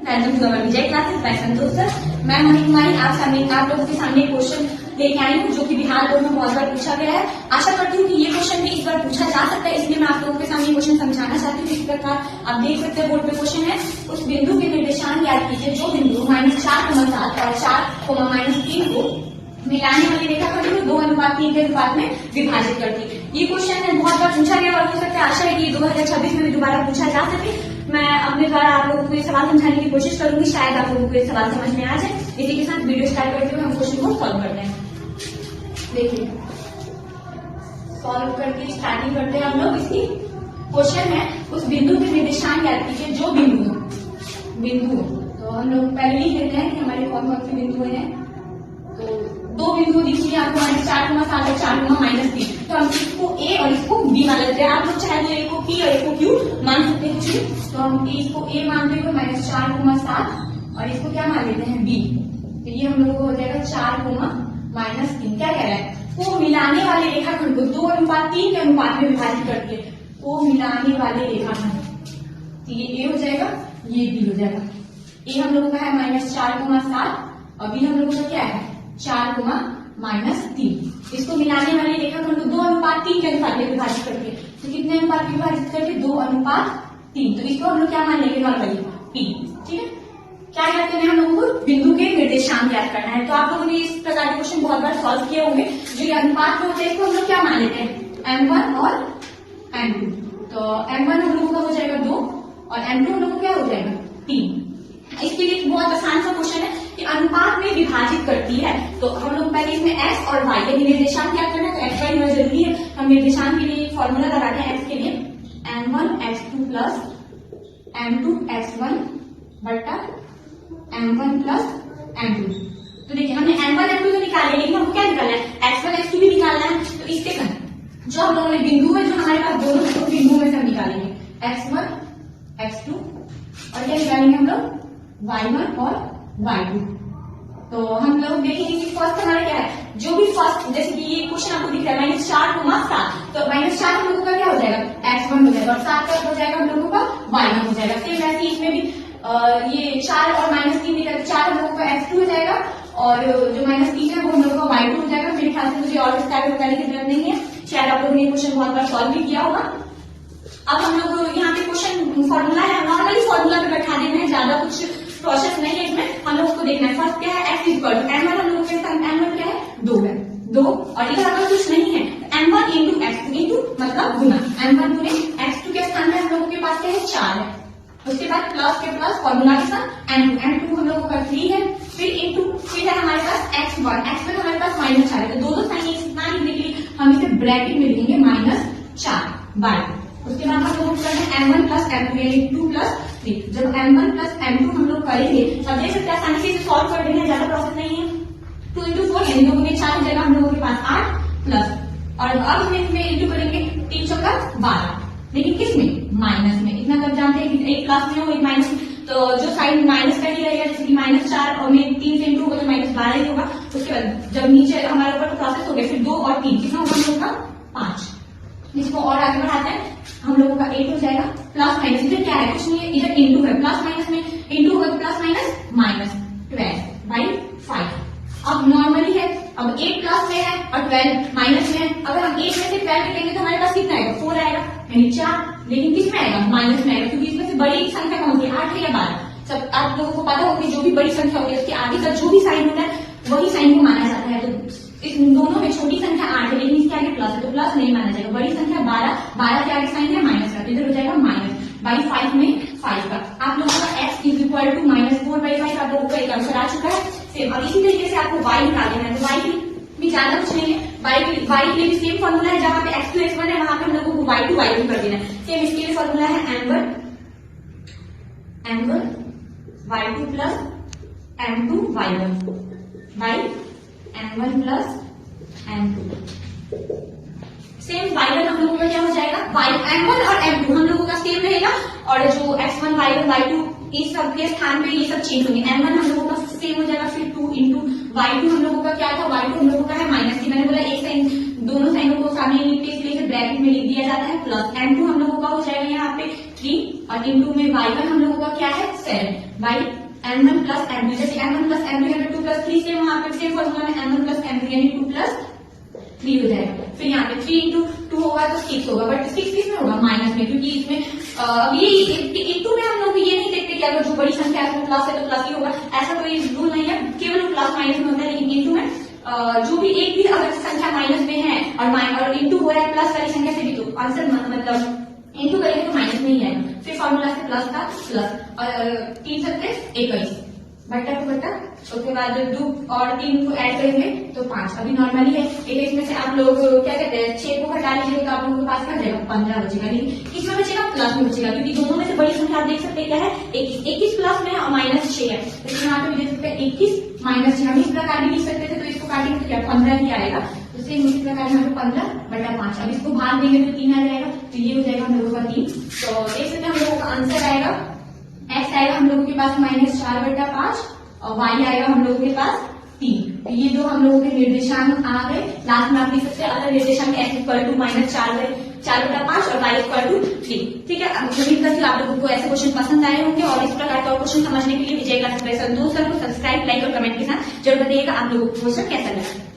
Welcome to our Vijay classes by Santosh sir. मैं मनी कुमारी आप लोगों के सामने क्वेश्चन लेके आई हूँ जो कि बिहार बोर्ड में बहुत बार पूछा गया है। आशा करती हूँ कि ये क्वेश्चन भी इस बार पूछा जा सकता है, इसलिए मैं आप लोगों के सामने क्वेश्चन समझाना चाहती हूँ। इस प्रकार आप देख सकते हैं बोर्ड पे क्वेश्चन है, उस बिंदु के निर्देशांक याद कीजिए जो बिंदु -4,7 और 4,-3 को मिलाने वाली रेखाखंड को 2:3 के अनुपात में विभाजित करती है। ये क्वेश्चन है बहुत बार पूछा गया और हो सकता है आशा है कि 2026 में भी दोबारा पूछा जा सके। मैं अपने द्वारा आप लोगों को ये सवाल समझाने की कोशिश करूंगी, शायद आप लोगों को ये सवाल समझ में आ जाए। इसी के साथ वीडियो स्टार्ट करते हुए हम क्वेश्चन को सॉल्व करते हैं। देखिए सॉल्व करके स्टार्टिंग करते हैं हम लोग। इसकी क्वेश्चन है उस बिंदु के निर्देशांक याद कीजिए जो बिंदु तो हम लोग पहले ही कहते हैं कि हमारे कौन कौन से बिंदु हैं। तो दो बिंदु दीजिए आपको, 4,7 और 4,-3। तो हम इसको ए और इसको बी मान लेते हैं। आप लोग चाहे तो ए को पी और ए को क्यू मान सकते हैं। तो हम इसको ए मानते हुए -4,7 और इसको क्या मान लेते हैं बी। तो ये हम लोगों को हो जाएगा 4,-3। क्या कह रहा है, को मिलाने वाले रेखाखंड को 2:3 के अनुपात में विभाजित करके, को मिलाने वाले रेखाखंड। तो ये ए हो जाएगा, ये बी हो जाएगा। ए हम लोगों का है -4,7 और बी हम लोगों का क्या है 4,-3। इसको मिलाने वाले रेखाखंड को 2:3 के अनुपात में विभाजित करके, तो कितने अनुपात में विभाजित करके 2:3। तो इसको हम लोग क्या मान लेंगे नॉर्मली पी। ठीक है, क्या याद करना है हम लोगों को, बिंदु के निर्देशांक याद करना है। तो आप लोगों ने इस प्रकार के क्वेश्चन बहुत बार सॉल्व किए होंगे। जो ये अनुपात में होते हैं इसको हम लोग क्या मान लेते हैं M1 और M2। तो M1 हम लोगों का हो जाएगा 2 और M2 हम लोगों को क्या हो जाएगा 3। इसके लिए बहुत आसान सा क्वेश्चन है कि अनुपात में विभाजित करती है। तो हम लोग पहले इसमें x और y के निर्देशांक याद करना है। तो x y होना जरूरी है। हम निर्देशांक के लिए फॉर्मूला लगाते हैं x के लिए M1x2 प्लस M2x1 बटा M1 प्लस M2। तो देखिए हमने M1 M2 तो निकाले, लेकिन हमको क्या निकालना है x1 x2 भी निकालना है। तो इसके जो हम लोगों ने बिंदु है, जो हमारे पास दोनों बिंदुओं में से हम निकालेंगे x1 x2 और क्या निकालेंगे हम लोग y1 और y2। तो हम लोग देखेंगे कि फर्स्ट हमारा क्या है, जो भी फर्स्ट, जैसे कि ये क्वेश्चन आपको दिख रहा है -4,7। तो -4 हम लोगों का क्या हो जाएगा x1 हो जाएगा और 7 का हो जाएगा हम लोगों का y1 हो जाएगा। सेम वैसे इसमें भी ये 4 और -3 निकल 4 हम लोगों का x2 हो जाएगा और जो -3 है वो हम लोगों का y2 हो जाएगा। मेरे ख्याल से मुझे और विस्तार में बताने की जरूरत नहीं है, शायद आप लोगों ने क्वेश्चन बहुत बार सॉल्व भी किया होगा। अब हम लोग यहाँ पे क्वेश्चन फॉर्मूला है, नॉर्मली फॉर्मूला पे बैठा देना है, ज्यादा कुछ प्रोसेस नहीं है इसमें। हम लोग को देखना है फर्स्ट क्या है x इक्वल टू M1 हम लोगों के साथ M1 क्या है 2 है 2 और इधर अगर कुछ नहीं है M1 इंटू x2 इंटू मतलब गुना M1 गुने x2 के स्थान में हम लोगों के पास क्या है 4 है। उसके बाद प्लस के प्लस फॉर्मूला के साथ M2 हम लोगों का 3 है, फिर इंटू फिर है हमारे पास x1 हमारे पास -4 है। तो दो साइन इतना लिखने के लिए हम इसे ब्रैकेट में लिखेंगे -4 बाय। उसके बाद हम लोग करते हैं M1 प्लस M2 यानी 2 प्लस 3। जब M1 प्लस M2 हम लोग करेंगे तब देख सकते हैं आसानी से इसे सॉल्व कर देंगे, ज्यादा प्रोसेस नहीं है। 2 इंटू 4 यानी 2 गुने 4 हो जाएगा हम लोगों के पास 8 प्लस, और अब हम इसमें इंटू करेंगे 3 चौका 12, लेकिन किस में माइनस में। इतना तब जानते हैं कि एक प्लस में हो एक माइनस में, तो जो साइन माइनस का ही रहेगा, जैसे कि -4 और में 3 से इंटू होगा तो -12 ही होगा। उसके बाद जब नीचे हमारे ऊपर प्रोसेस हो गया फिर 2 और 3 कितना होगा हम लोग का 5। इसको और आगे बढ़ाते हैं, हम लोगों का 8 हो जाएगा प्लस माइनस। इधर क्या है कुछ नहीं है, इधर इंटू है, प्लस माइनस में इंटू होगा तो प्लस माइनस -12/5। अब नॉर्मली है, अब 8 प्लस में है और 12 माइनस में है। अगर हम 8 में से 12 निकालेंगे तो हमारे पास कितना आएगा 4 आएगा यानी 4, लेकिन किस में आएगा माइनस में आएगा, क्योंकि इसमें से बड़ी संख्या कौन सी 8 है या 12। सब आप लोगों को पता होगा कि जो भी बड़ी संख्या होती है उसके आगे का जो भी साइन होता है वही साइन को माना जाता है। तो इस दोनों में छोटी संख्या 8 है लेकिन इसके आगे प्लस है तो प्लस नहीं माना जाएगा। बड़ी संख्या 12 के आगे साइन है माइनस का, तो इधर हो जाएगा -/5 में 5 का। आप लोगों का x इज इक्वल टू -4/5 आप लोगों का एक आंसर आ चुका है। सेम अब इसी तरीके से आपको y निकाल देना है। तो y भी ज्यादा कुछ नहीं है, y के लिए भी सेम फॉर्मूला है, जहां पे x2 x1 है वहां पे हम लोगों को y2 y2 कर देना है। सेम इसके लिए फॉर्मूला है M1 y2 plus M2 y1 by M1 plus M2। Same y1 हम लोगों का क्या हो जाएगा M1 और M2 हम लोगों का सेम रहेगा, और जो x1 y1 y2 इस सब के स्थान पे ये सब चेंज होंगे। M1 हम लोगों का सेम हो जाएगा, फिर 2 इंटू y2 हम लोगों का क्या था y2 हम लोगों का है -3। मैंने बोला एक साइन दोनों साइनों को सामने लिखते इसलिए ब्रैकेट में लिख दिया जाता है प्लस। M2 हम लोगों का हो जाएगा यहाँ पे 3 और इंटू में y1 हम लोगों का क्या है 7 बाई m1 प्लस m2। जैसे m1 प्लस m2 है तो 2 प्लस 3 से वहां पे सेम फॉर्मूला में m1 प्लस m2 यानी 2 प्लस 3 हो जाएगा। फिर यहाँ पे 3 इंटू 2 होगा तो 6 होगा, बट 6 किस में होगा माइनस में, क्योंकि इसमें अब ये इंटू में हम लोग ये नहीं देखते कि अगर जो बड़ी संख्या है उसमें प्लस है तो प्लस ही होगा, ऐसा कोई रूल नहीं है, केवल प्लस माइनस में होता है। लेकिन इंटू में जो भी एक भी अगर संख्या माइनस में है और इंटू हो रहा है प्लस वाली संख्या से भी, तो आंसर मतलब इंटू करेंगे तो माइनस में ही आएगा। फिर फॉर्मूला से प्लस का प्लस और 3 सत्ते 21 बट्टा टू बट्टा, उसके बाद 2 और 3 को ऐड करेंगे तो 5। अभी नॉर्मली है, एक इसमें से आप लोग क्या कहते हैं 6 को हटा लीजिए तो आप लोगों के पास क्या जाएगा 15 बचेगा। लेकिन किसमें बचेगा प्लस में बचेगा, क्योंकि दोनों में से बड़ी संख्या आप देख सकते हैं क्या है 21 प्लस में और माइनस 6 है, तो यहाँ पे भी देख सकते हैं 21 माइनस 6 हम इस प्रकार भी लिख सकते थे, तो इसको काटेंगे तो क्या 15 ही आएगा। तो सेम इसी प्रकार यहाँ पे 15 बटा 5, अब इसको भाग देंगे तो 3 आ जाएगा, तो ये हो जाएगा हम लोगों का 3। तो देख सकते हैं हम लोगों का आंसर आएगा x आएगा हम लोगों के पास -4 बटा 5 और y आएगा हम लोगों के पास 3। तो ये जो हम लोगों के निर्देशांक आ गए, लास्ट में आप लिख सकते हैं अगर निर्देशांक x इक्वल टू -4 बटा 5 और y इक्वल टू 3। ठीक है, अब उम्मीद करती हूँ आप लोगों को ऐसे क्वेश्चन पसंद आए होंगे और इस प्रकार का क्वेश्चन समझने के लिए विजय का सब्सक्राइब को लाइक और कमेंट के साथ जरूर बताइएगा आप लोगों को क्वेश्चन कैसा लगा।